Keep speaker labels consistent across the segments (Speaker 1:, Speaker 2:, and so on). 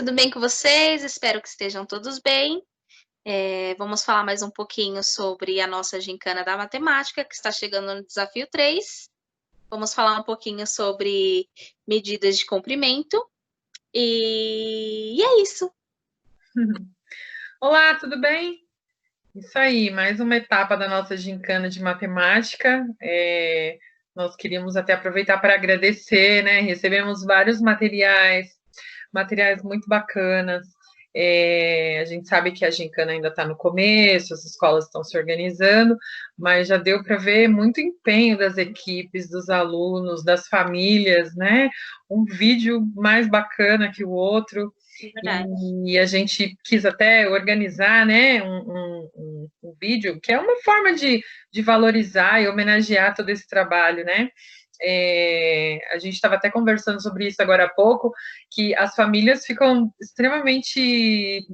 Speaker 1: Tudo bem com vocês? Espero que estejam todos bem. Vamos falar mais um pouquinho sobre a nossa gincana da matemática, que está chegando no desafio 3. Vamos falar um pouquinho sobre medidas de comprimento. E é isso.
Speaker 2: Olá, tudo bem? Isso aí, mais uma etapa da nossa gincana de matemática. Nós queríamos até aproveitar para agradecer, né? Recebemos vários materiais muito bacanas. A gente sabe que a gincana ainda está no começo, as escolas estão se organizando, mas já deu para ver muito empenho das equipes, dos alunos, das famílias, né? Um vídeo mais bacana que o outro.
Speaker 1: Verdade.
Speaker 2: E a gente quis até organizar, né, um vídeo, que é uma forma de valorizar e homenagear todo esse trabalho, né? A gente estava até conversando sobre isso agora há pouco, que as famílias ficam extremamente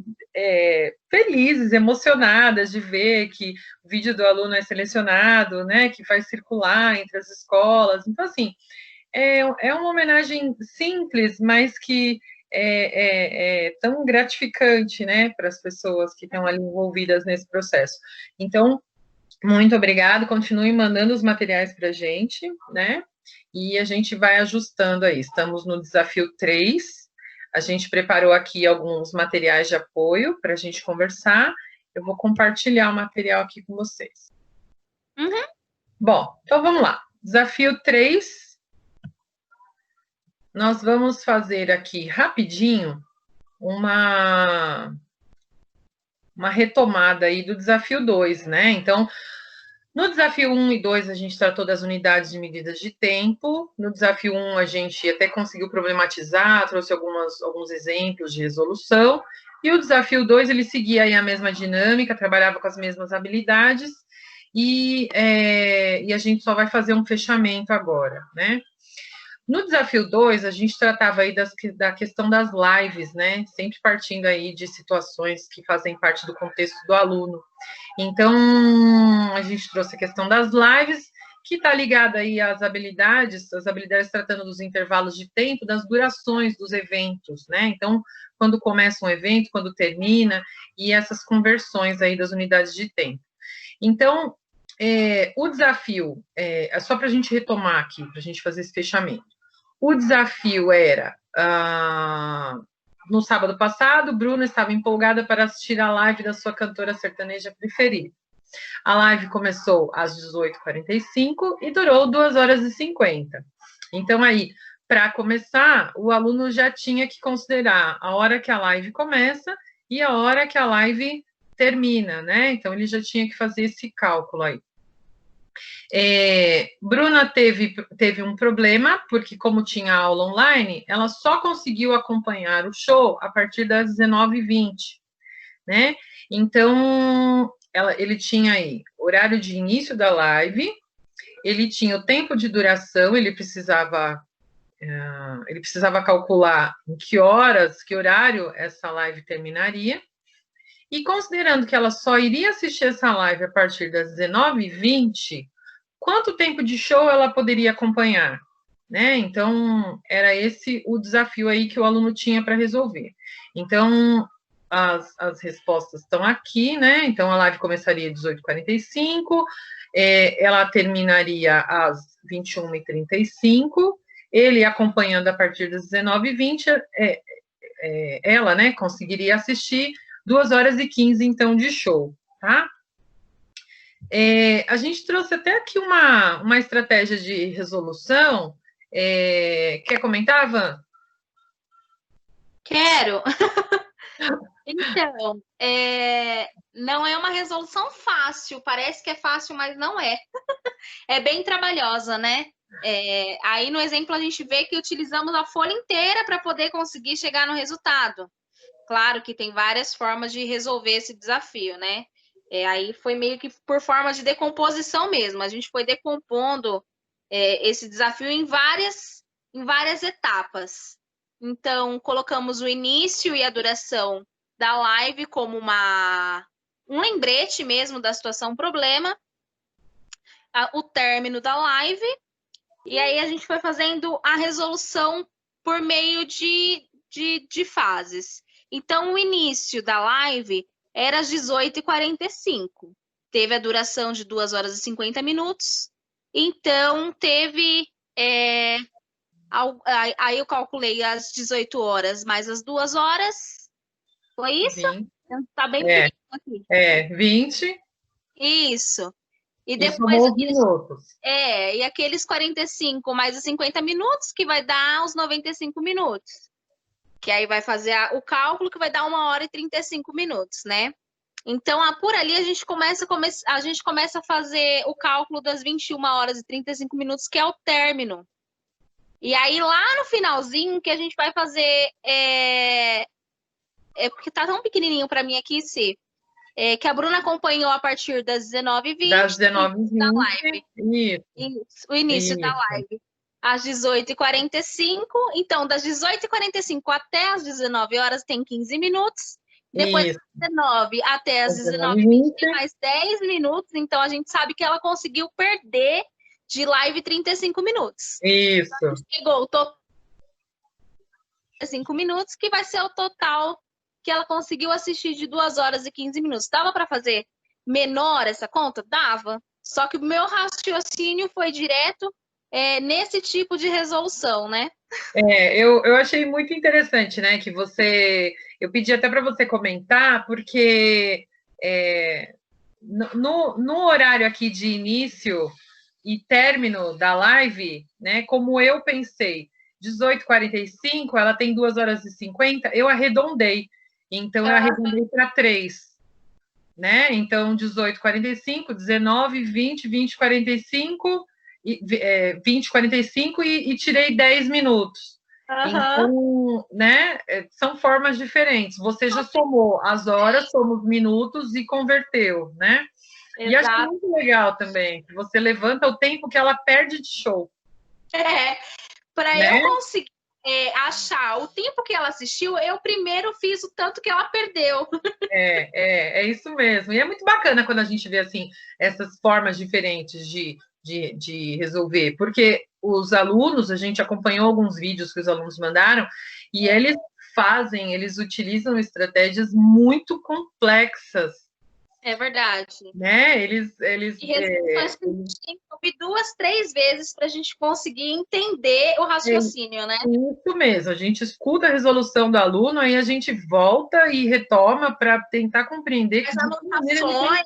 Speaker 2: felizes, emocionadas de ver que o vídeo do aluno é selecionado, né, que vai circular entre as escolas. Então, assim, é uma homenagem simples, mas que é tão gratificante, né, para as pessoas que estão ali envolvidas nesse processo. Então, muito obrigado, continue mandando os materiais para a gente, né, e a gente vai ajustando aí. Estamos no desafio 3, a gente preparou aqui alguns materiais de apoio para a gente conversar. Eu vou compartilhar o material aqui com vocês.
Speaker 1: Uhum.
Speaker 2: Bom, então vamos lá. Desafio 3. Nós vamos fazer aqui rapidinho uma retomada aí do desafio 2, né? Então, no desafio 1 e 2, a gente tratou das unidades de medidas de tempo. No desafio 1, a gente até conseguiu problematizar, trouxe alguns exemplos de resolução. E o desafio 2, ele seguia aí a mesma dinâmica, trabalhava com as mesmas habilidades. E a gente só vai fazer um fechamento agora, né? No desafio 2, a gente tratava aí da questão das lives, né? Sempre partindo aí de situações que fazem parte do contexto do aluno. Então, a gente trouxe a questão das lives, que está ligada aí às habilidades tratando dos intervalos de tempo, das durações dos eventos, né? Então, quando começa um evento, quando termina, e essas conversões aí das unidades de tempo. Então, o desafio, só para a gente retomar aqui, para a gente fazer esse fechamento. O desafio era, no sábado passado, Bruna estava empolgada para assistir a live da sua cantora sertaneja preferida. A live começou às 18h45 e durou 2h50. Então, aí, para começar, o aluno já tinha que considerar a hora que a live começa e a hora que a live termina, né? Então, ele já tinha que fazer esse cálculo aí. Bruna teve um problema, porque como tinha aula online, ela só conseguiu acompanhar o show a partir das 19h20, né? Então, ele tinha aí horário de início da live, ele tinha o tempo de duração, ele precisava calcular em que horas, que horário essa live terminaria, e considerando que ela só iria assistir essa live a partir das 19h20, quanto tempo de show ela poderia acompanhar, né? Então, era esse o desafio aí que o aluno tinha para resolver. Então, as respostas estão aqui, né? Então, a live começaria às 18h45, ela terminaria às 21h35, ele acompanhando a partir das 19h20, ela, né, conseguiria assistir 2h15, então, de show, tá? A gente trouxe até aqui uma estratégia de resolução. Quer comentar, Van?
Speaker 1: Quero. Então, não é uma resolução fácil. Parece que é fácil, mas não é. É bem trabalhosa, né? Aí no exemplo a gente vê que utilizamos a folha inteira para poder conseguir chegar no resultado. Claro que tem várias formas de resolver esse desafio, né? Aí foi meio que por forma de decomposição mesmo. A gente foi decompondo esse desafio em várias etapas. Então, colocamos o início e a duração da live como um lembrete mesmo da situação problema, o término da live, e aí a gente foi fazendo a resolução por meio de fases. Então, o início da live era às 18h45. Teve a duração de 2 horas e 50 minutos. Então, teve... aí eu calculei as 18 horas mais as 2 horas. Foi isso?
Speaker 2: 20.
Speaker 1: Tá bem pequeno aqui.
Speaker 2: 20.
Speaker 1: Isso. E
Speaker 2: E
Speaker 1: depois
Speaker 2: somou os minutos.
Speaker 1: e aqueles 45 mais os 50 minutos, que vai dar os 95 minutos. Que aí vai fazer o cálculo, que vai dar 1 hora e 35 minutos, né? Então, por ali a gente começa a fazer o cálculo das 21 horas e 35 minutos, que é o término. E aí, lá no finalzinho, que a gente vai fazer... porque tá tão pequenininho para mim aqui, que a Bruna acompanhou a partir das 19h20.
Speaker 2: Das 19h20.
Speaker 1: Da live.
Speaker 2: Isso.
Speaker 1: O início da live. Às 18h45. Então, das 18h45 até as 19 horas tem 15 minutos. Depois das 19 até as 19h20 tem mais 10 minutos. Então, a gente sabe que ela conseguiu perder de live 35 minutos.
Speaker 2: Isso.
Speaker 1: Então, chegou o total 5 minutos, que vai ser o total que ela conseguiu assistir de 2 horas e 15 minutos. Dava para fazer menor essa conta? Dava. Só que o meu raciocínio foi direto nesse tipo de resolução, né?
Speaker 2: Eu achei muito interessante, né? Que eu pedi até para você comentar, porque no horário aqui de início e término da live, né? Como eu pensei, 18h45, ela tem 2 horas e 50, eu arredondei. Então, eu arredondei para 3. Né? Então, 18h45, 19, 20, 20h45, 20h45 e tirei 10 minutos. Então, né? São formas diferentes. Você já somou as horas, somou os minutos e converteu, né? Exato. E acho muito legal também, que você levanta o tempo que ela perde de show.
Speaker 1: Para eu conseguir achar o tempo que ela assistiu, eu primeiro fiz o tanto que ela perdeu.
Speaker 2: É isso mesmo. E é muito bacana quando a gente vê assim essas formas diferentes de resolver, porque os alunos, a gente acompanhou alguns vídeos que os alunos mandaram, e eles utilizam estratégias muito complexas.
Speaker 1: É verdade.
Speaker 2: Né?
Speaker 1: E resoluções que a gente tem que ouvir 2, 3 vezes para a gente conseguir entender o raciocínio, né?
Speaker 2: Isso mesmo, a gente escuta a resolução do aluno, aí a gente volta e retoma para tentar compreender
Speaker 1: as anotações.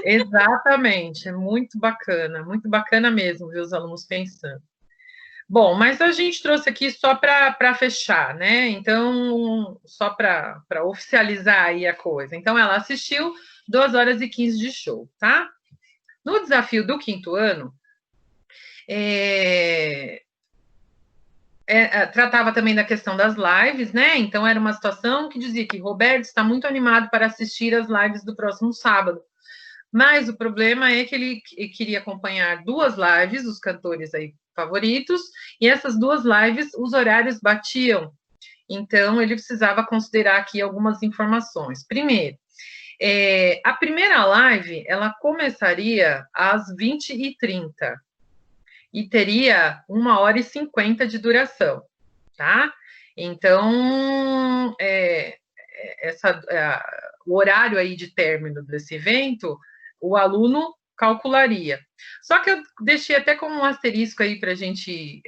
Speaker 2: Exatamente, é muito bacana mesmo ver os alunos pensando. Bom, mas a gente trouxe aqui só para fechar, né? Então, só para oficializar aí a coisa. Então, ela assistiu 2 horas e 15 de show, tá? No desafio do 5º ano, tratava também da questão das lives, né? Então, era uma situação que dizia que Roberto está muito animado para assistir as lives do próximo sábado. Mas o problema é que ele queria acompanhar 2 lives, os cantores aí favoritos, e essas 2 lives, os horários batiam. Então, ele precisava considerar aqui algumas informações. Primeiro, a primeira live, ela começaria às 20h30 e teria 1 hora e 50 de duração, tá? Então, o horário aí de término desse evento, o aluno calcularia. Só que eu deixei até como um asterisco aí para a gente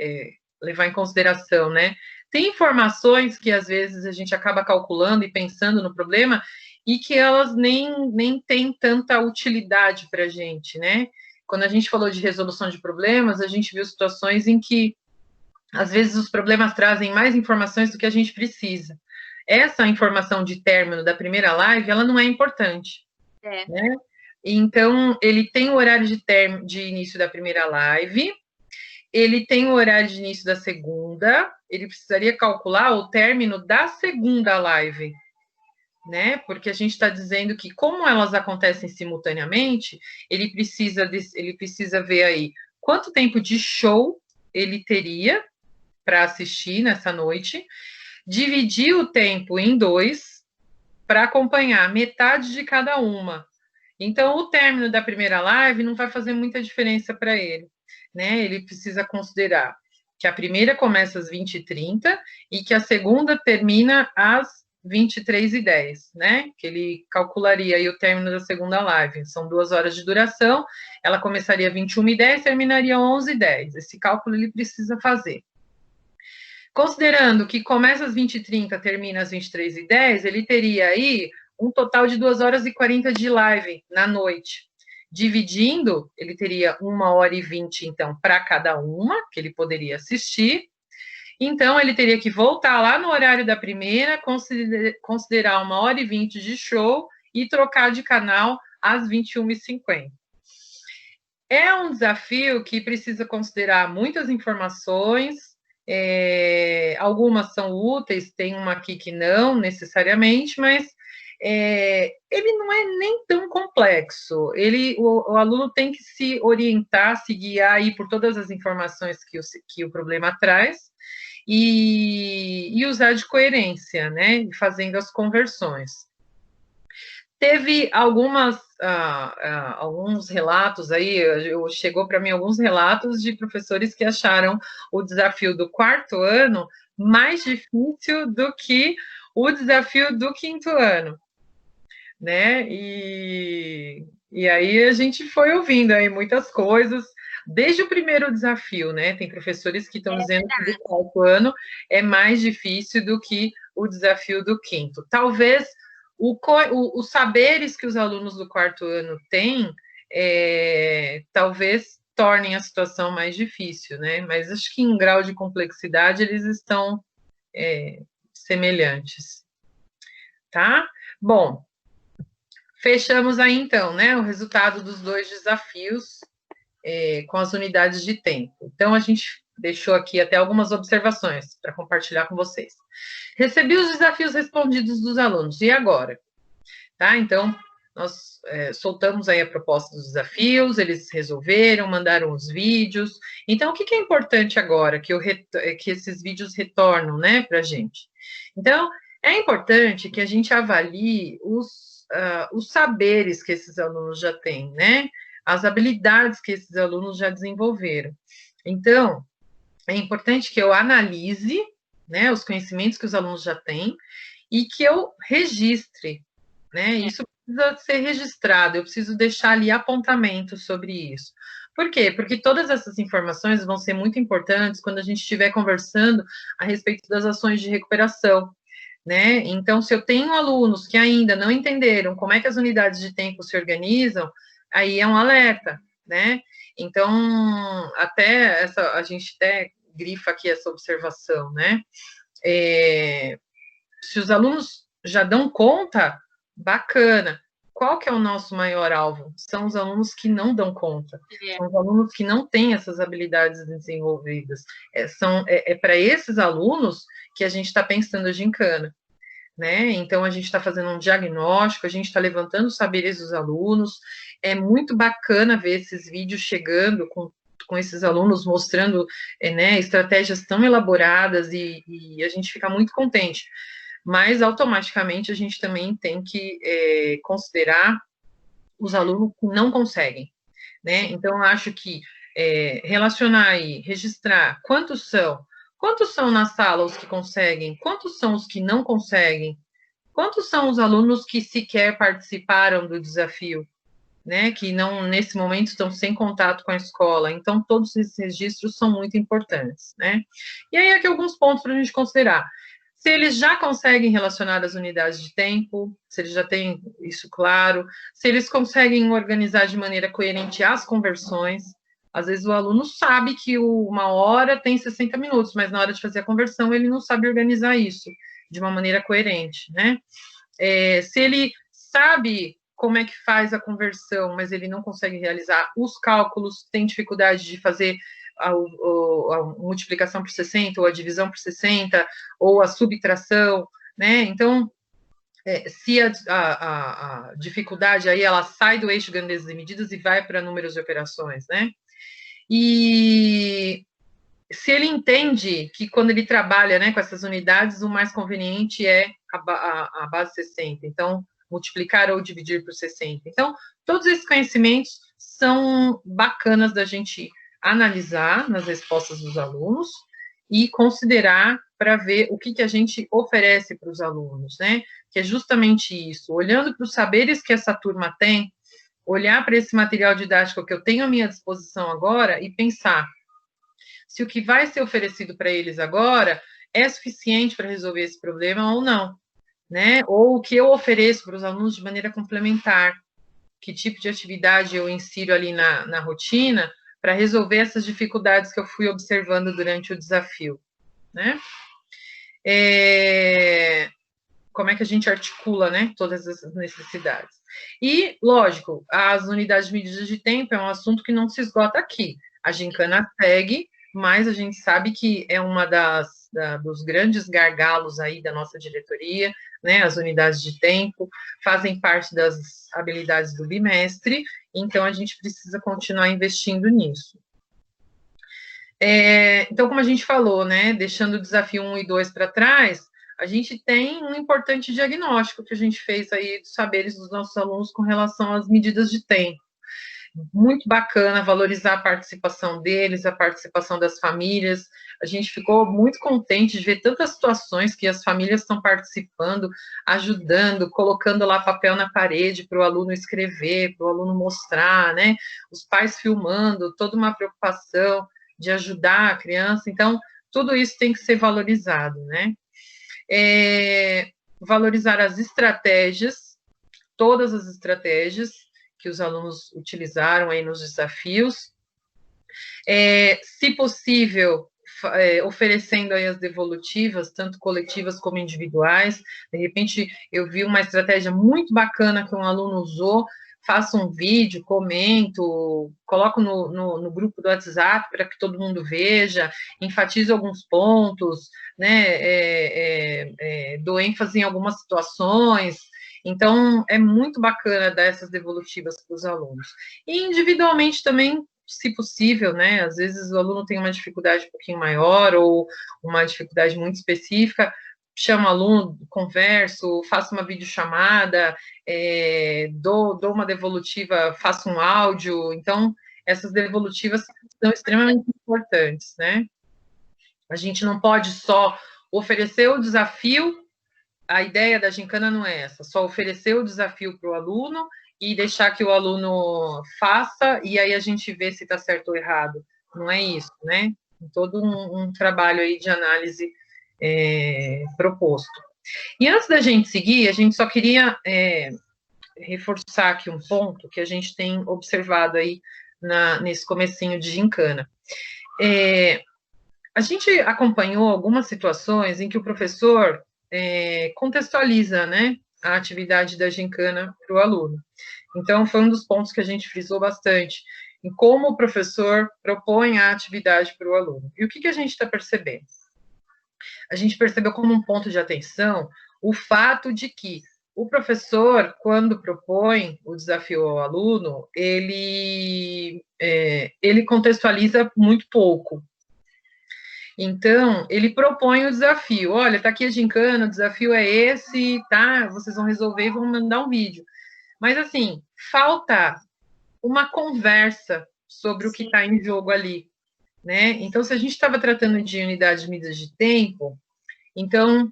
Speaker 2: levar em consideração, né? Tem informações que às vezes a gente acaba calculando e pensando no problema e que elas nem têm tanta utilidade para a gente, né? Quando a gente falou de resolução de problemas, a gente viu situações em que às vezes os problemas trazem mais informações do que a gente precisa. Essa informação de término da primeira live, ela não é importante. Né? Então, ele tem o horário de início da primeira live, ele tem o horário de início da segunda, ele precisaria calcular o término da segunda live, né? Porque a gente está dizendo que, como elas acontecem simultaneamente, ele precisa ver aí quanto tempo de show ele teria para assistir nessa noite, dividir o tempo em 2 para acompanhar metade de cada uma. Então, o término da primeira live não vai fazer muita diferença para ele, né? Ele precisa considerar que a primeira começa às 20h30 e que a segunda termina às 23h10, né? Que ele calcularia aí o término da segunda live. São 2 horas de duração, ela começaria às 21h10, terminaria às 11h10. Esse cálculo ele precisa fazer. Considerando que começa às 20h30, termina às 23h10, ele teria aí um total de 2 horas e 40 de live na noite. Dividindo, ele teria 1h20, então, para cada uma, que ele poderia assistir. Então, ele teria que voltar lá no horário da primeira, considerar 1h20 de show e trocar de canal às 21h50. É um desafio que precisa considerar muitas informações, algumas são úteis, tem uma aqui que não necessariamente, mas ele não é nem tão complexo. O aluno tem que se orientar, se guiar aí por todas as informações que o problema traz e usar de coerência, né? Fazendo as conversões. Teve alguns relatos aí, chegou para mim alguns relatos de professores que acharam o desafio do 4º ano mais difícil do que o desafio do 5º ano, né? E aí a gente foi ouvindo aí muitas coisas, desde o primeiro desafio, né? Tem professores que estão dizendo que o 4º ano é mais difícil do que o desafio do 5º. Talvez os saberes que os alunos do 4º ano têm, talvez tornem a situação mais difícil, né? Mas acho que em grau de complexidade eles estão semelhantes, tá? Bom, fechamos aí então, né? O resultado dos 2 desafios com as unidades de tempo. Então, a gente deixou aqui até algumas observações para compartilhar com vocês. Recebi os desafios respondidos dos alunos, e agora? Tá? Então, nós soltamos aí a proposta dos desafios, eles resolveram, mandaram os vídeos. Então, o que é importante agora que esses vídeos retornam, né, para a gente? Então, é importante que a gente avalie os saberes que esses alunos já têm, né? As habilidades que esses alunos já desenvolveram. Então, é importante que eu analise, né, os conhecimentos que os alunos já têm e que eu registre, né? Isso precisa ser registrado, eu preciso deixar ali apontamento sobre isso. Por quê? Porque todas essas informações vão ser muito importantes quando a gente estiver conversando a respeito das ações de recuperação, né? Então, se eu tenho alunos que ainda não entenderam como é que as unidades de tempo se organizam, aí é um alerta, né? Então, a gente até grifa aqui essa observação, né? Se os alunos já dão conta, bacana. Qual que é o nosso maior alvo? São os alunos que não dão conta. São os alunos que não têm essas habilidades desenvolvidas. É para esses alunos que a gente está pensando a gincana, né? Então, a gente está fazendo um diagnóstico, a gente está levantando os saberes dos alunos. É muito bacana ver esses vídeos chegando com esses alunos, mostrando né, estratégias tão elaboradas e a gente fica muito contente. Mas, automaticamente, a gente também tem que considerar os alunos que não conseguem, né? Então, eu acho que relacionar e registrar quantos são na sala os que conseguem, quantos são os que não conseguem, quantos são os alunos que sequer participaram do desafio, né? Que não, nesse momento, estão sem contato com a escola. Então, todos esses registros são muito importantes, né? E aí, aqui alguns pontos para a gente considerar. Se eles já conseguem relacionar as unidades de tempo, se eles já têm isso claro, se eles conseguem organizar de maneira coerente as conversões. Às vezes o aluno sabe que 1h tem 60 minutos, mas na hora de fazer a conversão ele não sabe organizar isso de uma maneira coerente, né? Se ele sabe como é que faz a conversão, mas ele não consegue realizar os cálculos, tem dificuldade de fazer a multiplicação por 60, ou a divisão por 60, ou a subtração, né? Então, se a dificuldade aí, ela sai do eixo grandezas e medidas e vai para números de operações, né? E se ele entende que quando ele trabalha, né, com essas unidades, o mais conveniente é a base 60, então, multiplicar ou dividir por 60. Então, todos esses conhecimentos são bacanas da gente analisar nas respostas dos alunos, e considerar para ver o que a gente oferece para os alunos, né? Que é justamente isso, olhando para os saberes que essa turma tem, olhar para esse material didático que eu tenho à minha disposição agora e pensar se o que vai ser oferecido para eles agora é suficiente para resolver esse problema ou não, né? Ou o que eu ofereço para os alunos de maneira complementar, que tipo de atividade eu insiro ali na rotina para resolver essas dificuldades que eu fui observando durante o desafio, né? Como é que a gente articula, né, todas essas necessidades. E, lógico, as unidades de medidas de tempo é um assunto que não se esgota aqui. A gincana segue, mas a gente sabe que é uma dos grandes gargalos aí da nossa diretoria, né, as unidades de tempo fazem parte das habilidades do bimestre, então a gente precisa continuar investindo nisso. Então, como a gente falou, né, deixando o desafio 1 e 2 para trás, a gente tem um importante diagnóstico que a gente fez aí dos saberes dos nossos alunos com relação às medidas de tempo. Muito bacana valorizar a participação deles, a participação das famílias. A gente ficou muito contente de ver tantas situações que as famílias estão participando, ajudando, colocando lá papel na parede para o aluno escrever, para o aluno mostrar, né? Os pais filmando, toda uma preocupação de ajudar a criança. Então, tudo isso tem que ser valorizado, né? Valorizar as estratégias, todas as estratégias que os alunos utilizaram aí nos desafios, se possível, oferecendo aí as devolutivas, tanto coletivas como individuais. De repente, eu vi uma estratégia muito bacana que um aluno usou, faço um vídeo, comento, coloco no grupo do WhatsApp para que todo mundo veja, enfatizo alguns pontos, né, dou ênfase em algumas situações. Então, é muito bacana dar essas devolutivas para os alunos. E individualmente também, se possível, né, às vezes o aluno tem uma dificuldade um pouquinho maior ou uma dificuldade muito específica, chamo o aluno, converso, faço uma videochamada, dou uma devolutiva, faço um áudio. Então, essas devolutivas são extremamente importantes, né? A gente não pode só oferecer o desafio, a ideia da gincana não é essa, só oferecer o desafio para o aluno e deixar que o aluno faça, e aí a gente vê se está certo ou errado. Não é isso, né? Todo um trabalho aí de análise proposto. E antes da gente seguir, a gente só queria reforçar aqui um ponto que a gente tem observado aí nesse comecinho de gincana. A gente acompanhou algumas situações em que o professor contextualiza, né, a atividade da gincana para o aluno. Então, foi um dos pontos que a gente frisou bastante, em como o professor propõe a atividade para o aluno. E o que a gente está percebendo? A gente percebeu como um ponto de atenção o fato de que o professor, quando propõe o desafio ao aluno, ele contextualiza muito pouco. Então, ele propõe o desafio. Olha, está aqui a gincana, o desafio é esse, tá? Vocês vão resolver e vão mandar um vídeo. Mas, assim, falta uma conversa sobre o que está em jogo ali, né? Então, se a gente estava tratando de unidade de medidas de tempo, então,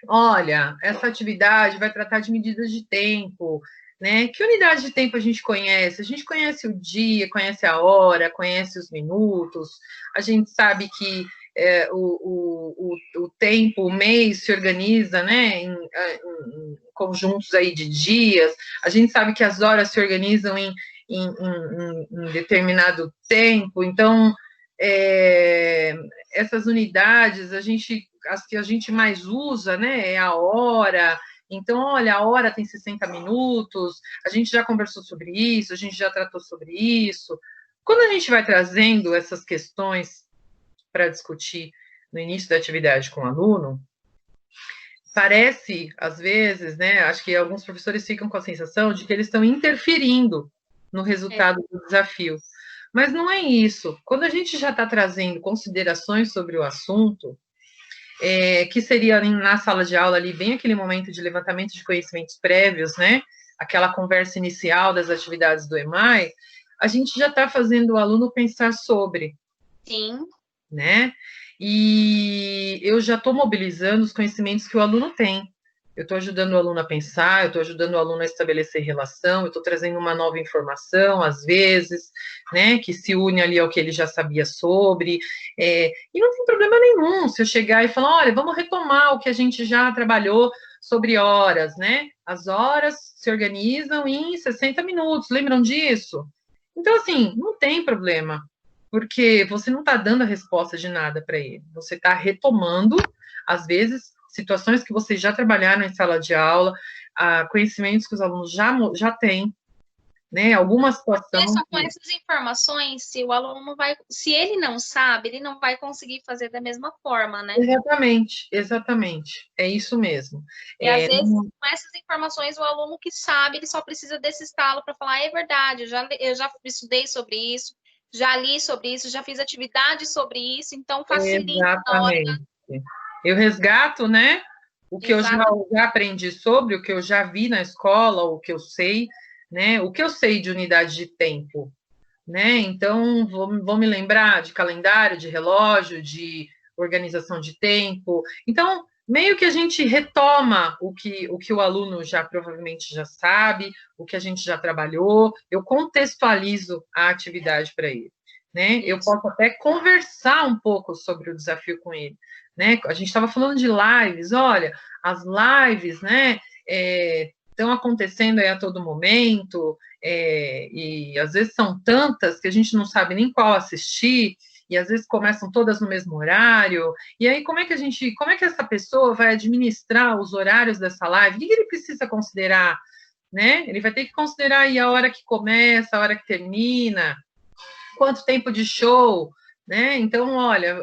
Speaker 2: olha, essa atividade vai tratar de medidas de tempo, né? Que unidade de tempo a gente conhece? A gente conhece o dia, conhece a hora, conhece os minutos, a gente sabe que o tempo, o mês se organiza, né, em conjuntos aí de dias, a gente sabe que as horas se organizam em determinado tempo, então, essas unidades, as que a gente mais usa, né, é a hora. Então, olha, a hora tem 60 minutos, a gente já conversou sobre isso, a gente já tratou sobre isso. Quando a gente vai trazendo essas questões para discutir no início da atividade com o aluno, parece, às vezes, né, acho que alguns professores ficam com a sensação de que eles estão interferindo no resultado do desafio. Mas não é isso. Quando a gente já está trazendo considerações sobre o assunto, que seria na sala de aula ali, bem aquele momento de levantamento de conhecimentos prévios, né, aquela conversa inicial das atividades do EMAI, a gente já está fazendo o aluno pensar sobre.
Speaker 1: Sim.
Speaker 2: Né? e eu já estou mobilizando os conhecimentos que o aluno tem. Eu estou ajudando o aluno a pensar, eu estou ajudando o aluno a estabelecer relação, eu estou trazendo uma nova informação, às vezes, né, que se une ali ao que ele já sabia sobre, e não tem problema nenhum se eu chegar e falar, olha, vamos retomar o que a gente já trabalhou sobre horas, né? As horas se organizam em 60 minutos, lembram disso? Então, assim, não tem problema, porque você não está dando a resposta de nada para ele, você está retomando, às vezes, situações que vocês já trabalharam em sala de aula, conhecimentos que os alunos já têm, né? Alguma situação.
Speaker 1: Só com essas informações, se o aluno não vai, se ele não sabe, ele não vai conseguir fazer da mesma forma, né?
Speaker 2: Exatamente, exatamente. É isso mesmo.
Speaker 1: E às vezes, com essas informações, o aluno que sabe, ele só precisa desse estalo para falar, é verdade, eu já estudei sobre isso, já li sobre isso, já fiz atividade sobre isso, então facilita na hora.
Speaker 2: Exatamente. Eu resgato, né? O que eu já aprendi sobre, o que eu já vi na escola, o que eu sei, né? O que eu sei de unidade de tempo, né? Então, vou me lembrar de calendário, de relógio, de organização de tempo. Então, meio que a gente retoma o que o aluno já provavelmente já sabe, o que a gente já trabalhou, eu contextualizo a atividade para ele, né? Eu posso até conversar um pouco sobre o desafio com ele, né? A gente estava falando de lives, olha, as lives, né? Estão acontecendo aí a todo momento, e às vezes são tantas que a gente não sabe nem qual assistir, e às vezes começam todas no mesmo horário, e aí como é que essa pessoa vai administrar os horários dessa live? O que ele precisa considerar, né? Ele vai ter que considerar aí a hora que começa, a hora que termina, quanto tempo de show, né? Então, olha,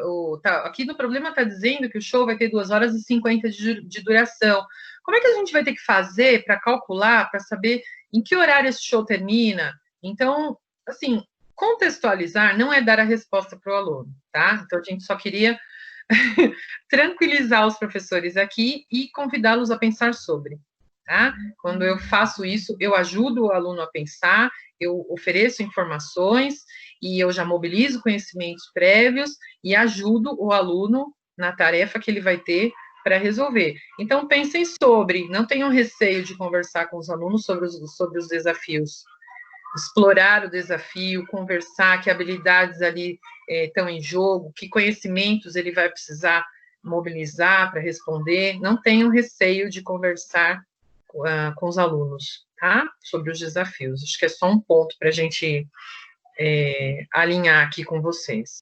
Speaker 2: aqui no problema está dizendo que o show vai ter 2 horas e 50 de duração. Como é que a gente vai ter que fazer para calcular, para saber em que horário esse show termina? Então, assim, contextualizar não é dar a resposta para o aluno, tá? Então, a gente só queria tranquilizar os professores aqui e convidá-los a pensar sobre, tá? Quando eu faço isso, eu ajudo o aluno a pensar, eu ofereço informações e eu já mobilizo conhecimentos prévios e ajudo o aluno na tarefa que ele vai ter para resolver. Então, pensem sobre, não tenham receio de conversar com os alunos sobre os desafios, explorar o desafio, conversar, que habilidades ali estão em jogo, que conhecimentos ele vai precisar mobilizar para responder. Não tenham receio de conversar com os alunos, tá? Sobre os desafios. Acho que é só um ponto para a gente alinhar aqui com vocês.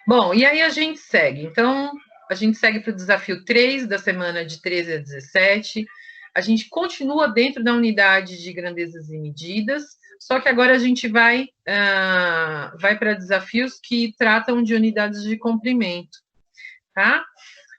Speaker 2: Bom, e aí a gente segue. Então, a gente segue para o desafio 3, da semana de 13 a 17. A gente continua dentro da unidade de grandezas e medidas, só que agora a gente vai para desafios que tratam de unidades de comprimento, tá?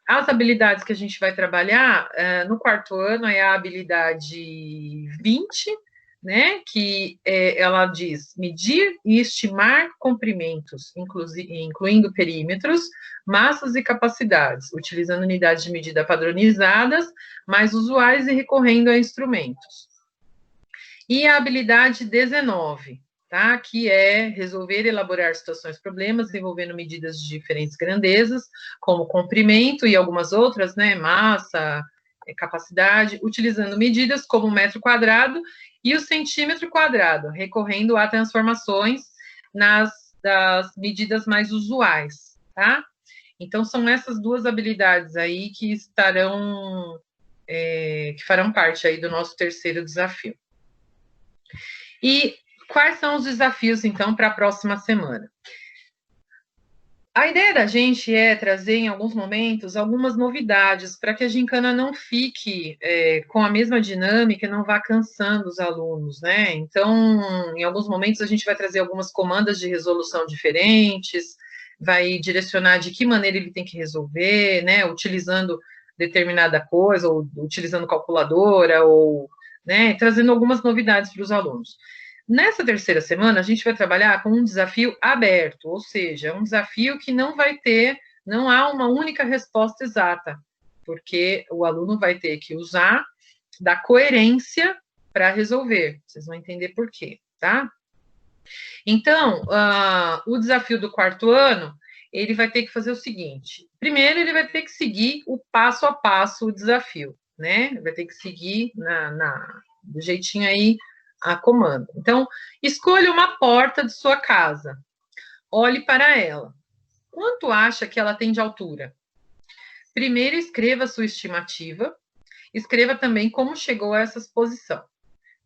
Speaker 2: As habilidades que a gente vai trabalhar no 4º ano é a habilidade 20, né, que ela diz medir e estimar comprimentos, incluindo perímetros, massas e capacidades, utilizando unidades de medida padronizadas, mais usuais e recorrendo a instrumentos. E a habilidade 19, tá, que é resolver e elaborar situações, problemas, envolvendo medidas de diferentes grandezas, como comprimento e algumas outras, né, massa, capacidade, utilizando medidas como o metro quadrado e o centímetro quadrado, recorrendo a transformações das medidas mais usuais, tá? Então, são essas duas habilidades aí que estarão, que farão parte aí do nosso 3º desafio. E quais são os desafios, então, para a próxima semana? A ideia da gente é trazer, em alguns momentos, algumas novidades, para que a gincana não fique com a mesma dinâmica e não vá cansando os alunos, né? Então, em alguns momentos, a gente vai trazer algumas comandas de resolução diferentes, vai direcionar de que maneira ele tem que resolver, né? Utilizando determinada coisa, ou utilizando calculadora, ou, né? Trazendo algumas novidades para os alunos. Nessa 3ª semana, a gente vai trabalhar com um desafio aberto, ou seja, um desafio que não há uma única resposta exata, porque o aluno vai ter que usar da coerência para resolver. Vocês vão entender por quê, tá? Então, o desafio do 4º ano, ele vai ter que fazer o seguinte. Primeiro, ele vai ter que seguir o passo a passo, o desafio, né? Vai ter que seguir do jeitinho aí a comando. Então, escolha uma porta de sua casa. Olhe para ela. Quanto acha que ela tem de altura? Primeiro, escreva a sua estimativa. Escreva também como chegou a essa posição,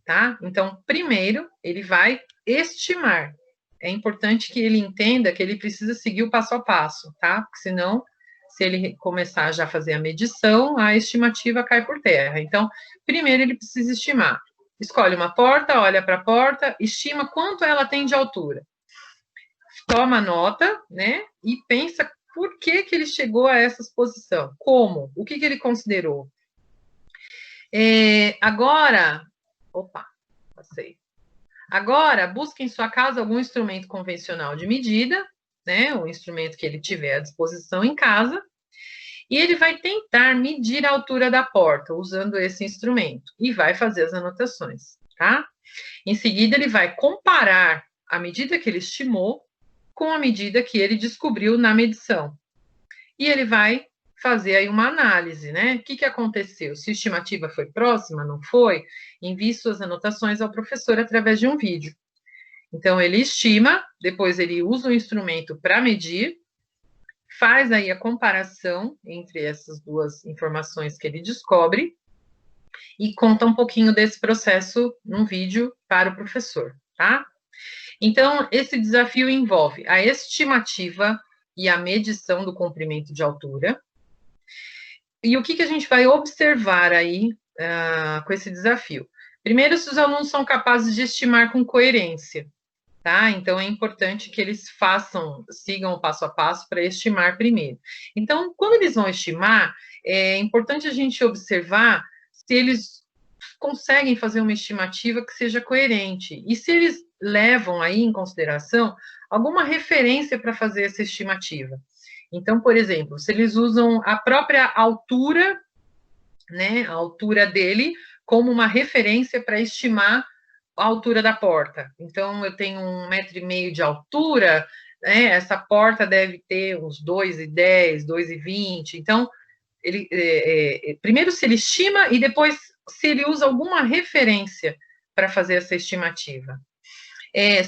Speaker 2: tá? Então, primeiro, ele vai estimar. É importante que ele entenda que ele precisa seguir o passo a passo, tá? Porque senão, se ele começar já a fazer a medição, a estimativa cai por terra. Então, primeiro ele precisa estimar. Escolhe uma porta, olha para a porta, estima quanto ela tem de altura. Toma nota, né? E pensa por que ele chegou a essa posição. Como? O que ele considerou? Agora, passei. Agora, busque em sua casa algum instrumento convencional de medida, né? O instrumento que ele tiver à disposição em casa, e ele vai tentar medir a altura da porta usando esse instrumento e vai fazer as anotações, tá? Em seguida, ele vai comparar a medida que ele estimou com a medida que ele descobriu na medição. E ele vai fazer aí uma análise, né? O que aconteceu? Se a estimativa foi próxima, não foi? Envie suas anotações ao professor através de um vídeo. Então, ele estima, depois ele usa o instrumento para medir, faz aí a comparação entre essas duas informações que ele descobre e conta um pouquinho desse processo num vídeo para o professor, tá? Então, esse desafio envolve a estimativa e a medição do comprimento de altura. E o que a gente vai observar aí com esse desafio? Primeiro, se os alunos são capazes de estimar com coerência, tá? Então, é importante que eles sigam o passo a passo para estimar primeiro. Então, quando eles vão estimar, é importante a gente observar se eles conseguem fazer uma estimativa que seja coerente. E se eles levam aí em consideração alguma referência para fazer essa estimativa. Então, por exemplo, se eles usam a própria altura, né, a altura dele, como uma referência para estimar a altura da porta. Então, eu tenho 1,5 m de altura, né, essa porta deve ter uns 2,10, 2,20. Então, ele, primeiro se ele estima e depois se ele usa alguma referência para fazer essa estimativa.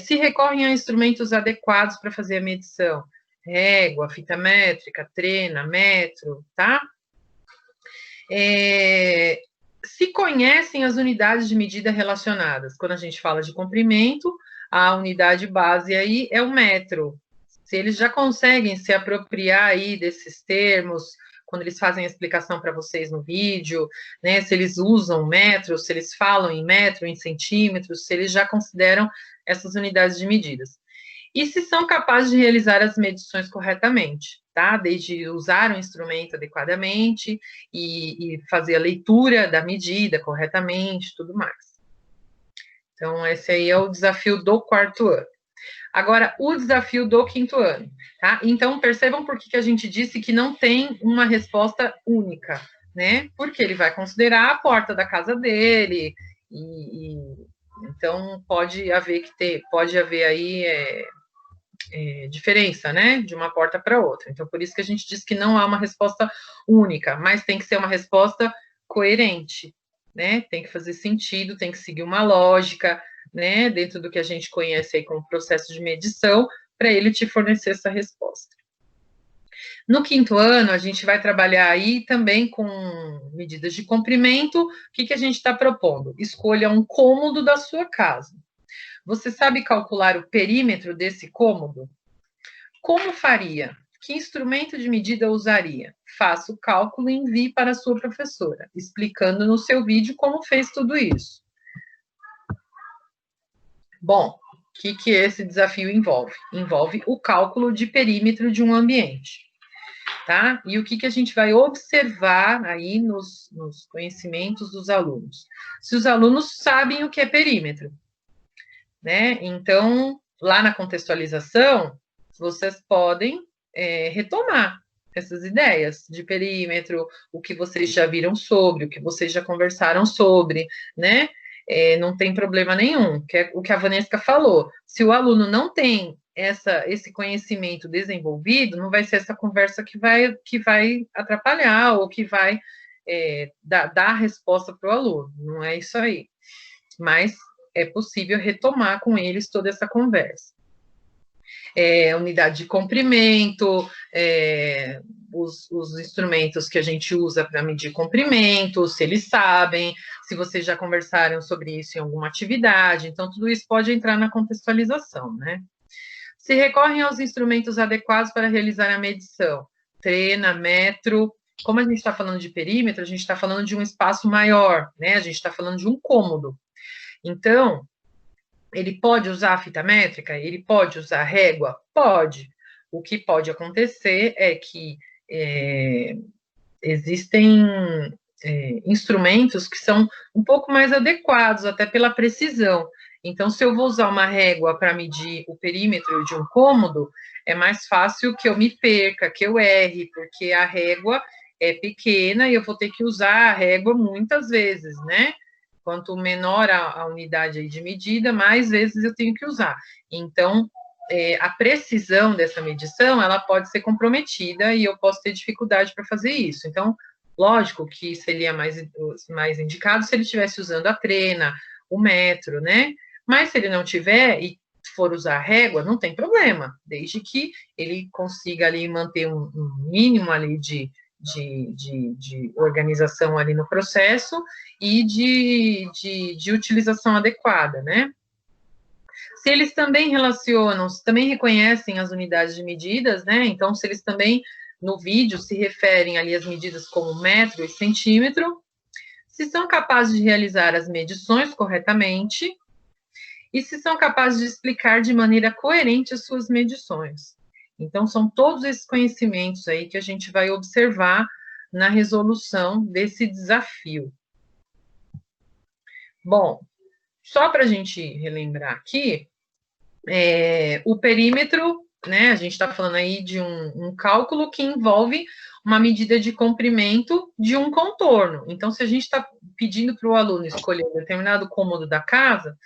Speaker 2: Se recorrem a instrumentos adequados para fazer a medição. Régua, fita métrica, trena, metro, tá? Se conhecem as unidades de medida relacionadas. Quando a gente fala de comprimento, a unidade base aí é o metro. Se eles já conseguem se apropriar aí desses termos, quando eles fazem a explicação para vocês no vídeo, né? Se eles usam metro, se eles falam em metro, em centímetros, se eles já consideram essas unidades de medidas. E se são capazes de realizar as medições corretamente, tá? Desde usar o instrumento adequadamente e fazer a leitura da medida corretamente, tudo mais. Então, esse aí é o desafio do 4º ano. Agora, o desafio do 5º ano, tá? Então, percebam por que a gente disse que não tem uma resposta única, né? Porque ele vai considerar a porta da casa dele então pode haver aí diferença, né, de uma porta para outra. Então, por isso que a gente diz que não há uma resposta única, mas tem que ser uma resposta coerente, né? Tem que fazer sentido, tem que seguir uma lógica, né, dentro do que a gente conhece aí como processo de medição, para ele te fornecer essa resposta. No 5º ano, a gente vai trabalhar aí também com medidas de comprimento. O que a gente está propondo? Escolha um cômodo da sua casa. Você sabe calcular o perímetro desse cômodo? Como faria? Que instrumento de medida usaria? Faça o cálculo e envie para a sua professora, explicando no seu vídeo como fez tudo isso. Bom, o que esse desafio envolve? Envolve o cálculo de perímetro de um ambiente, tá? E o que a gente vai observar aí nos conhecimentos dos alunos? Se os alunos sabem o que é perímetro, né? Então, lá na contextualização, vocês podem retomar essas ideias de perímetro, o que vocês já viram sobre, o que vocês já conversaram sobre, né? Não tem problema nenhum, que é o que a Vanessa falou. Se o aluno não tem esse conhecimento desenvolvido, não vai ser essa conversa que vai atrapalhar ou que vai dar a resposta para o aluno. Não é isso aí. Mas é possível retomar com eles toda essa conversa. Unidade de comprimento, os instrumentos que a gente usa para medir comprimento, se eles sabem, se vocês já conversaram sobre isso em alguma atividade, então tudo isso pode entrar na contextualização, né? Se recorrem aos instrumentos adequados para realizar a medição, trena, metro, como a gente está falando de perímetro, a gente está falando de um espaço maior, né? A gente está falando de um cômodo. Então, ele pode usar a fita métrica? Ele pode usar a régua? Pode. O que pode acontecer é que existem instrumentos que são um pouco mais adequados, até pela precisão. Então, se eu vou usar uma régua para medir o perímetro de um cômodo, é mais fácil que eu me perca, que eu erre, porque a régua é pequena e eu vou ter que usar a régua muitas vezes, né? Quanto menor a unidade de medida, mais vezes eu tenho que usar. Então, a precisão dessa medição, ela pode ser comprometida e eu posso ter dificuldade para fazer isso. Então, lógico que seria mais indicado se ele estivesse usando a trena, o metro, né? Mas se ele não tiver e for usar a régua, não tem problema, desde que ele consiga ali manter um mínimo ali de organização ali no processo e de utilização adequada, né? Se eles também relacionam, se também reconhecem as unidades de medidas, né? Então, se eles também, no vídeo, se referem ali às medidas como metro e centímetro, se são capazes de realizar as medições corretamente e se são capazes de explicar de maneira coerente as suas medições. Então, são todos esses conhecimentos aí que a gente vai observar na resolução desse desafio. Bom, só para a gente relembrar aqui, o perímetro, né, a gente está falando aí de um cálculo que envolve uma medida de comprimento de um contorno. Então, se a gente está pedindo para o aluno escolher um determinado cômodo da casa,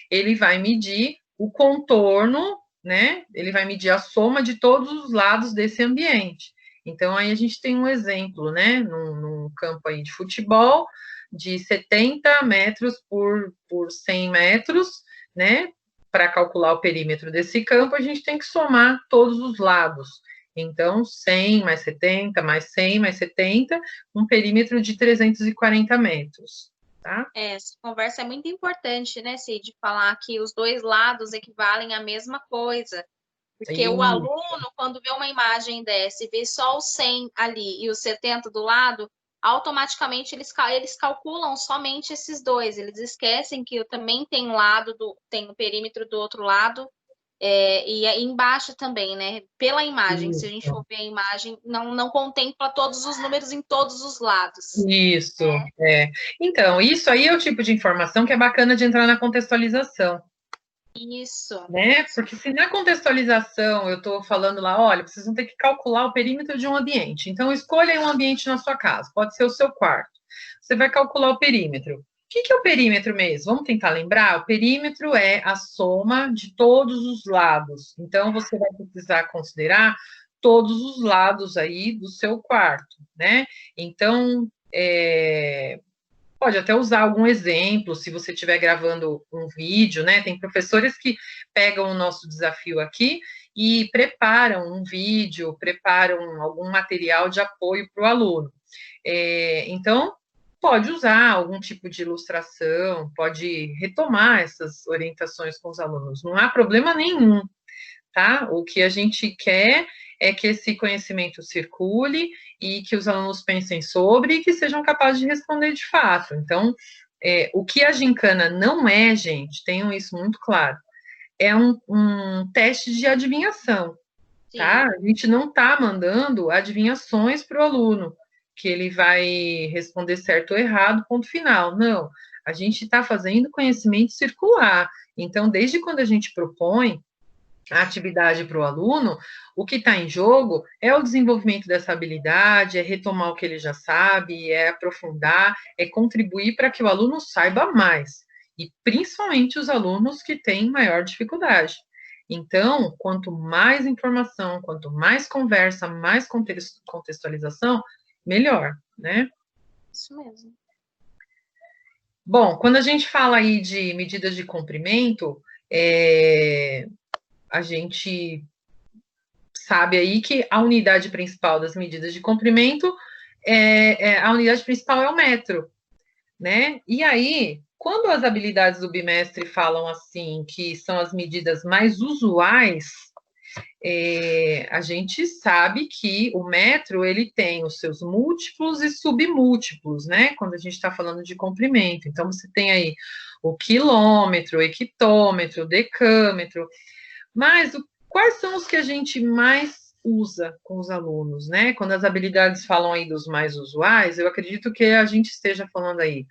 Speaker 2: ele vai medir o contorno, né? Ele vai medir a soma de todos os lados desse ambiente. Então, aí a gente tem um exemplo, né? Num campo aí de futebol, de 70 metros por 100 metros, né? Para calcular o perímetro desse campo, a gente tem que somar todos os lados. Então, 100 mais 70, mais 100, mais 70, um perímetro de 340 metros. Tá?
Speaker 1: Essa conversa é muito importante, né, Cid? Falar que os dois lados equivalem à mesma coisa. Porque o aluno, quando vê uma imagem dessa e vê só o 100 ali e o 70 do lado, automaticamente eles calculam somente esses dois. Eles esquecem que também tem tem o perímetro do outro lado. E aí embaixo também, né? Pela imagem, se a gente for ver a imagem, não contempla todos os números em todos os lados.
Speaker 2: Isso, Então, isso aí é o tipo de informação que é bacana de entrar na contextualização.
Speaker 1: Isso.
Speaker 2: Né? Porque se na contextualização eu estou falando lá, olha, vocês vão ter que calcular o perímetro de um ambiente. Então, escolha um ambiente na sua casa, pode ser o seu quarto. Você vai calcular o perímetro. O que é o perímetro mesmo? Vamos tentar lembrar? O perímetro é a soma de todos os lados. Então, você vai precisar considerar todos os lados aí do seu quarto, né? Então, pode até usar algum exemplo, se você estiver gravando um vídeo, né? Tem professores que pegam o nosso desafio aqui e preparam um vídeo, preparam algum material de apoio para o aluno. Então, pode usar algum tipo de ilustração, pode retomar essas orientações com os alunos, não há problema nenhum, tá? O que a gente quer é que esse conhecimento circule e que os alunos pensem sobre e que sejam capazes de responder de fato. Então, o que a gincana não é, gente, tenham isso muito claro, é um teste de adivinhação, tá? A gente não está mandando adivinhações para o aluno, que ele vai responder certo ou errado, ponto final. Não, a gente está fazendo conhecimento circular. Então, desde quando a gente propõe a atividade para o aluno, o que está em jogo é o desenvolvimento dessa habilidade, é retomar o que ele já sabe, é aprofundar, é contribuir para que o aluno saiba mais, e principalmente os alunos que têm maior dificuldade. Então, quanto mais informação, quanto mais conversa, mais contextualização, melhor, né?
Speaker 1: Isso mesmo.
Speaker 2: Bom, quando a gente fala aí de medidas de comprimento, a gente sabe aí que a unidade principal das medidas de comprimento, a unidade principal é o metro, né? E aí, quando as habilidades do bimestre falam assim, que são as medidas mais usuais, a gente sabe que o metro ele tem os seus múltiplos e submúltiplos, né? Quando a gente está falando de comprimento. Então, você tem aí o quilômetro, o hectômetro, o decâmetro, mas quais são os que a gente mais usa com os alunos, né? Quando as habilidades falam aí dos mais usuais, eu acredito que a gente esteja falando aí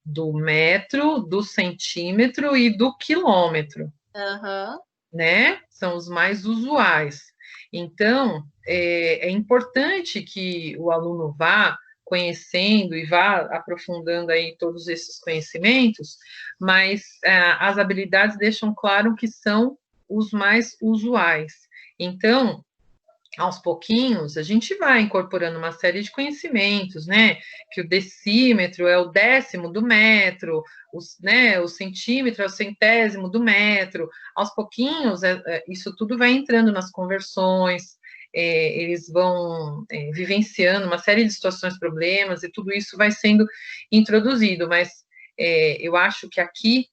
Speaker 2: do metro, do centímetro e do quilômetro.
Speaker 1: Uhum.
Speaker 2: Né? São os mais usuais. Então, é importante que o aluno vá conhecendo e vá aprofundando aí todos esses conhecimentos, mas as habilidades deixam claro que são os mais usuais. Então, aos pouquinhos, a gente vai incorporando uma série de conhecimentos, né? Que o decímetro é o décimo do metro, o centímetro é o centésimo do metro. Aos pouquinhos, isso tudo vai entrando nas conversões, eles vão vivenciando uma série de situações, problemas, e tudo isso vai sendo introduzido. Mas eu acho que aqui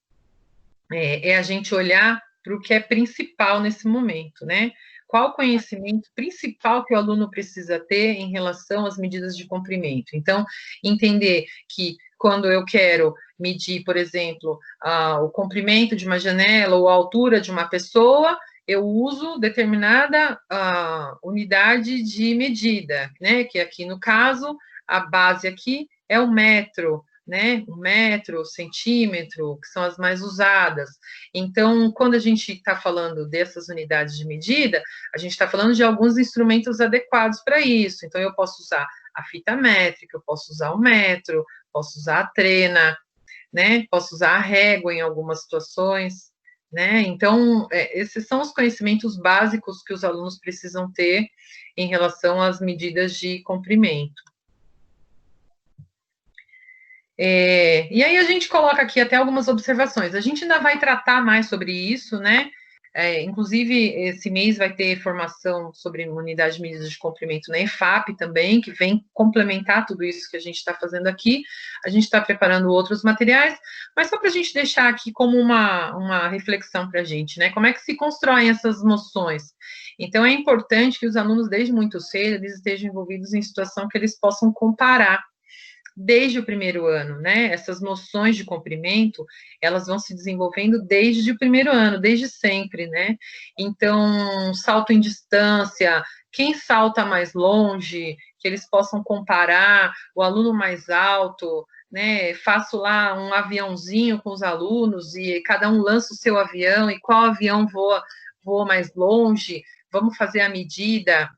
Speaker 2: é a gente olhar para o que é principal nesse momento, né? Qual o conhecimento principal que o aluno precisa ter em relação às medidas de comprimento? Então, entender que quando eu quero medir, por exemplo, o comprimento de uma janela ou a altura de uma pessoa, eu uso determinada unidade de medida, né? Que aqui no caso, a base aqui é o metro, né? O metro, o centímetro, que são as mais usadas. Então, quando a gente está falando dessas unidades de medida, a gente está falando de alguns instrumentos adequados para isso. Então, eu posso usar a fita métrica, eu posso usar o metro, posso usar a trena, né? Posso usar a régua em algumas situações, né? Então, esses são os conhecimentos básicos que os alunos precisam ter em relação às medidas de comprimento. E aí a gente coloca aqui até algumas observações. A gente ainda vai tratar mais sobre isso, né? Inclusive, esse mês vai ter formação sobre unidade de medidas de comprimento na EFAP também, que vem complementar tudo isso que a gente está fazendo aqui. A gente está preparando outros materiais, mas só para a gente deixar aqui como uma reflexão para a gente, né? Como é que se constroem essas noções? Então, é importante que os alunos, desde muito cedo, eles estejam envolvidos em situação que eles possam comparar desde o primeiro ano, né? Essas noções de comprimento, elas vão se desenvolvendo desde o primeiro ano, desde sempre, né? Então, salto em distância, quem salta mais longe, que eles possam comparar o aluno mais alto, né? Faço lá um aviãozinho com os alunos e cada um lança o seu avião e qual avião voa mais longe, vamos fazer a medida.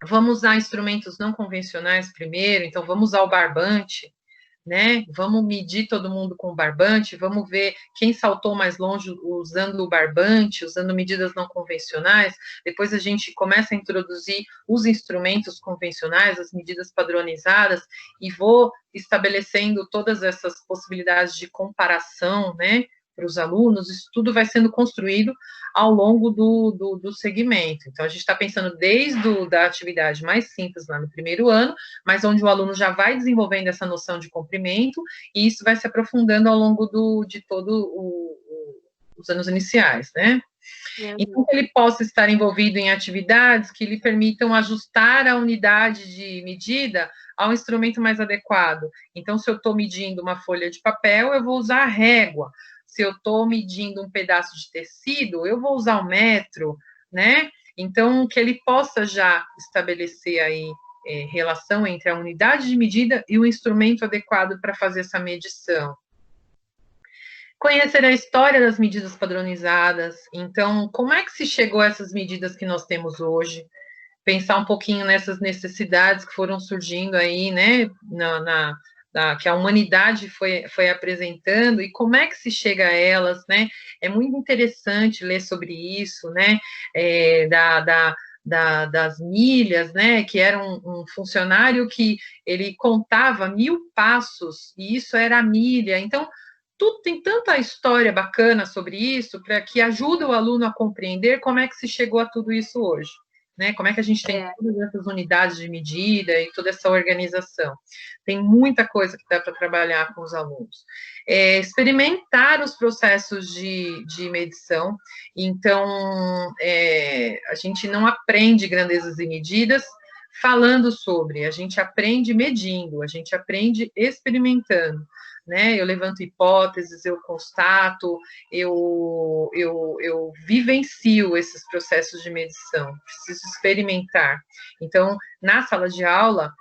Speaker 2: Vamos usar instrumentos não convencionais primeiro, então vamos usar o barbante, né? Vamos medir todo mundo com o barbante, vamos ver quem saltou mais longe usando o barbante, usando medidas não convencionais. Depois a gente começa a introduzir os instrumentos convencionais, as medidas padronizadas, e vou estabelecendo todas essas possibilidades de comparação, né? Para os alunos, isso tudo vai sendo construído ao longo do segmento. Então, a gente está pensando desde da atividade mais simples lá no primeiro ano, mas onde o aluno já vai desenvolvendo essa noção de comprimento, e isso vai se aprofundando ao longo de todo os anos iniciais, né? Então, que ele possa estar envolvido em atividades que lhe permitam ajustar a unidade de medida ao instrumento mais adequado. Então, se eu estou medindo uma folha de papel, eu vou usar a régua. Se eu estou medindo um pedaço de tecido, eu vou usar o metro, né? Então, que ele possa já estabelecer aí relação entre a unidade de medida e o instrumento adequado para fazer essa medição. Conhecer a história das medidas padronizadas. Então, como é que se chegou a essas medidas que nós temos hoje? Pensar um pouquinho nessas necessidades que foram surgindo aí, né, que a humanidade foi apresentando e como é que se chega a elas, né? É muito interessante ler sobre isso, né? Das milhas, né? Que era um funcionário que ele contava 1000 passos e isso era a milha. Então, tudo, tem tanta história bacana sobre isso para que ajuda o aluno a compreender como é que se chegou a tudo isso hoje. Né? Como é que a gente tem todas essas unidades de medida e toda essa organização. Tem muita coisa que dá para trabalhar com os alunos. Experimentar os processos de medição. Então, a gente não aprende grandezas e medidas falando sobre, a gente aprende medindo, a gente aprende experimentando. Né? Eu levanto hipóteses, eu constato, eu vivencio esses processos de medição, preciso experimentar. Então, na sala de aula,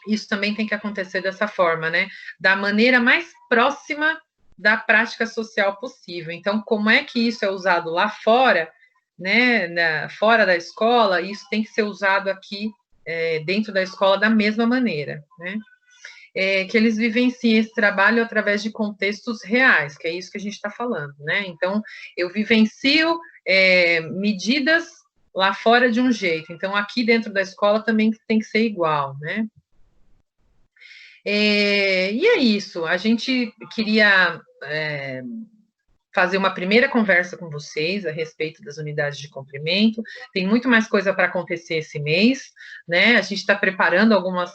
Speaker 2: isso também tem que acontecer dessa forma, né? Da maneira mais próxima da prática social possível. Então, como é que isso é usado lá fora, né? Fora da escola, isso tem que ser usado aqui dentro da escola da mesma maneira, né? Que eles vivenciem esse trabalho através de contextos reais, que é isso que a gente está falando, né? Então, eu vivencio medidas lá fora de um jeito, então aqui dentro da escola também tem que ser igual, né? E é isso, a gente queria fazer uma primeira conversa com vocês a respeito das unidades de complemento, tem muito mais coisa para acontecer esse mês, né? A gente está preparando algumas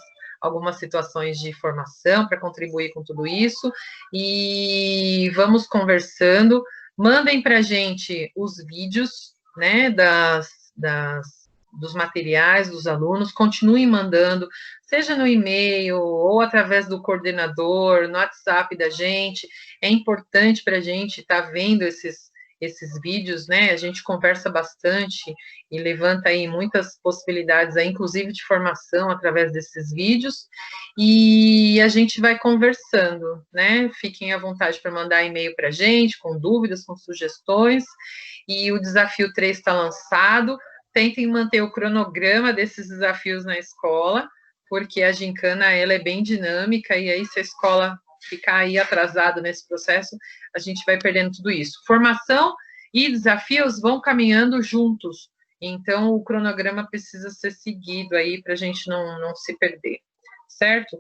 Speaker 2: situações de formação para contribuir com tudo isso, e vamos conversando, mandem para a gente os vídeos, né, dos materiais dos alunos, continuem mandando, seja no e-mail, ou através do coordenador, no WhatsApp da gente, é importante para a gente estar vendo esses vídeos, né? A gente conversa bastante e levanta aí muitas possibilidades, aí, inclusive de formação através desses vídeos, e a gente vai conversando, né? Fiquem à vontade para mandar e-mail para a gente, com dúvidas, com sugestões, e o desafio 3 está lançado. Tentem manter o cronograma desses desafios na escola, porque a gincana ela é bem dinâmica, e aí se a escola ficar aí atrasado nesse processo, a gente vai perdendo tudo isso. Formação e desafios vão caminhando juntos, então o cronograma precisa ser seguido aí para a gente não se perder, certo?